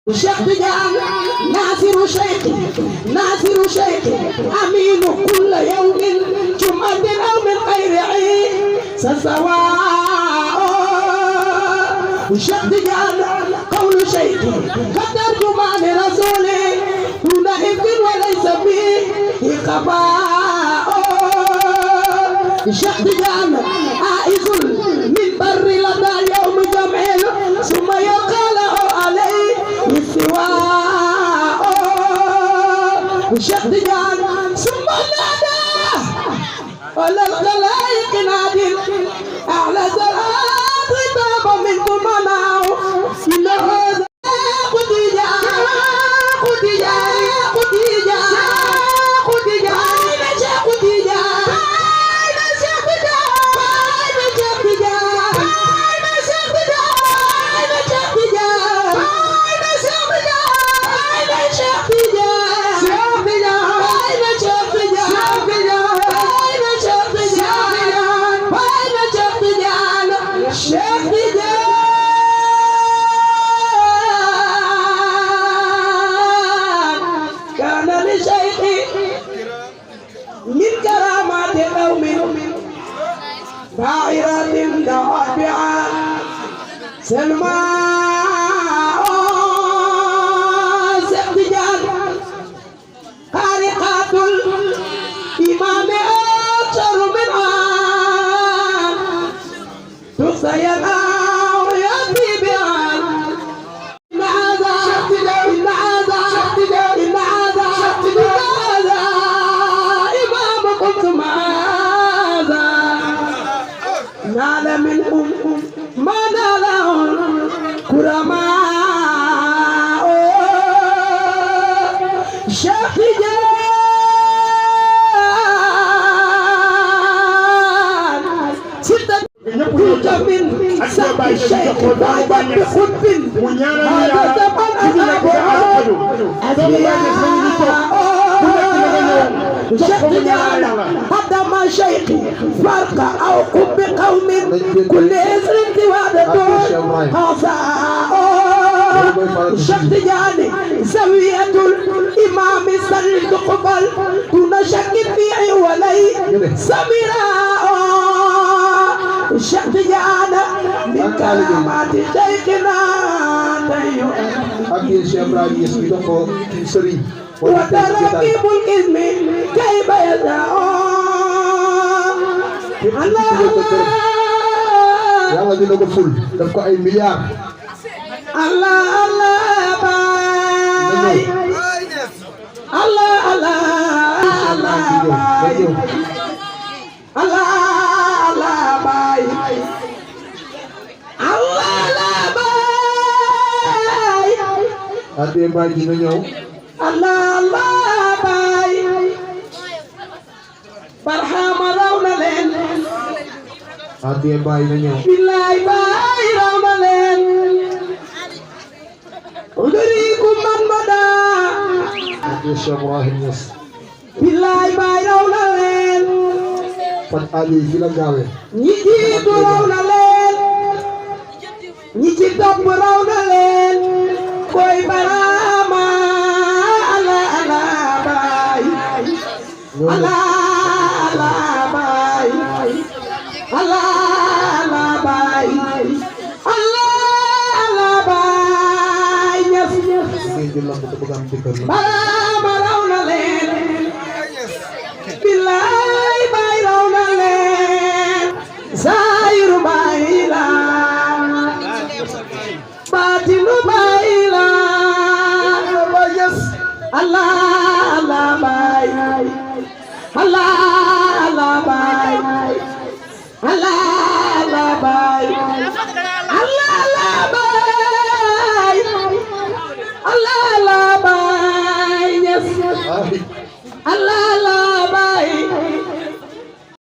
Cheikh Tidiane Nasiru Cheikh Aminu kulla yawmin jum'atin aw min khayri sasawa Cheikh Tidiane qawlu Cheikh qadar juman rasuli duna hifdin wa laysa fihi khaba Cheikh Tidiane aizul min barri lada yawm jam'il summa yaqala alayhi السواء Cheikh Tidiane ثم نادى على الخلائق نادٍ أعلى صلاة طاب منكم مناع إن هذا دائرة دافعة سلمى Cheikh Tidiane خارقات الإمام أكثر منها تخزين أو يأتي بها إن هذا إمامكم ماذا نال منكم ما ناله الكرماء Cheikh Tidiane ستة من سبع الشيخ بخطب هذا زمن Cheikh Tidiane هدم شيخي فرق أو قب قوم كل اسر انتوادة خاصاء Cheikh Tidiane زاوية الإمام سلد قبل دون شك فيه ولي سمراء Cheikh Tidiane من كلمات شيخنا وتراكب الإذن كيف يدعو الله yàlla dina ko ful daf ko ay milliards Allah Allah baay Allah Allah Allah baay Allah Allah baay Allah Allah baay ate baay dina ñëw Allah Allah baay barhama raw na leen ate baay na ñëw billaay baay raw na leen udrikum man bada ate Cheikh Ibrahim Niass billaay baay raw na leen Fat Ali fi la gaawe ñi jiitu raw na leen ñi ci topp raw na leen koy barama ala ala baay ala ala baay ala ala baay ala ala baay ñas ngay jël lamb te bëgg am jëkkër la barama raw na leen billaay baay raw na leen zaahiru baay la baatinu baay la Allah